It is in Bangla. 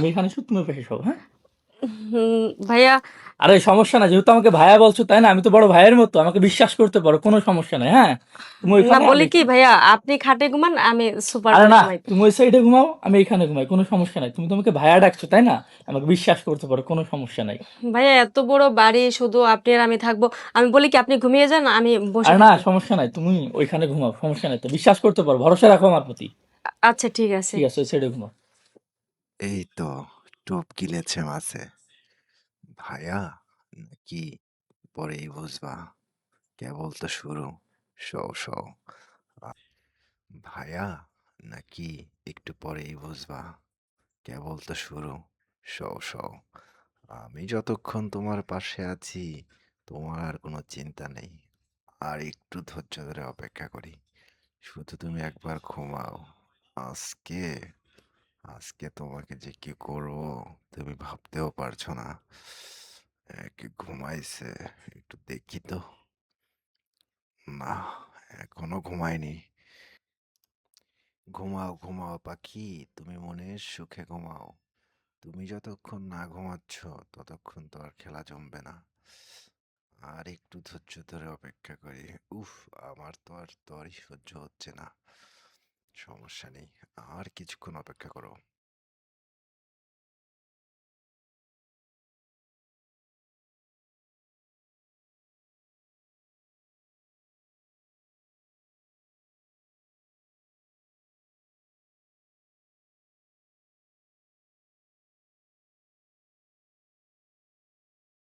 আমি এখানে শুধু তুমি ফ্রেশ হও, হ্যাঁ? ভাইয়া আরে সমস্যা নাই। যেহেতু আমাকে ভাইয়া বলছো, তাই না? আমি তো বড় ভাইয়ের মতো। আমাকে বিশ্বাস করতে পারো। কোনো সমস্যা নাই, হ্যাঁ? তুমি না ওইখানে, আমি বলি কি এখানে। ভাইয়া, আপনি খাটে ঘুমান, আমি সুপার আরে ঘরে না, ঘুমাই। তুমি ওই সাইডে ঘুমাও, আমি এখানে ঘুমাই। কোনো সমস্যা নাই। তুমি তো আমাকে ভাইয়া ডাকছো, তাই না? আমাকে বিশ্বাস করতে পারো। কোনো সমস্যা নাই। ভাইয়া এত বড় বাড়ি, শুধু আপনি আর আমি থাকবো। আমি বলি কি আপনি ঘুমিয়ে যান, আমি বসে আরে না, থাকি। সমস্যা নাই। তুমি ওইখানে ঘুমাও। সমস্যা নাই তো। বিশ্বাস করতে পারো। ভরসা রাখো আমার প্রতি। আচ্ছা ঠিক আছে। ঠিক আছে, ওই সাইডে ঘুমাও। এই তো টোপ গিলেছে মাছে। ভায়া নাকি পরেই বুঝবা, কেবল তো শুরু। Show show. ভায়া নাকি একটু পরেই বুঝবা, কেবল তো শুরু। Show show. আমি যতক্ষণ তোমার পাশে আছি, তোমার আর কোনো চিন্তা নেই। আর একটু ধৈর্য ধরে অপেক্ষা করি। শুধু তুমি একবার ঘুমাও। আজকে আজকে তোমাকে যে কি করবো তুমি ভাবতেও পারছো না। একে ঘুমাইছে, একটু দেখি তো। না, এখনো ঘুমায়নি। ঘুমাও ঘুমাও পাখি, তুমি মনের সুখে ঘুমাও। তুমি যতক্ষণ না ঘুমাচ্ছ ততক্ষণ তো আর খেলা জমবে না। আর একটু ধৈর্য ধরে অপেক্ষা করি। উফ, আমার তো আর তরই সহ্য হচ্ছে না। সমস্যা নেই, আর কিছুক্ষণ অপেক্ষা করো।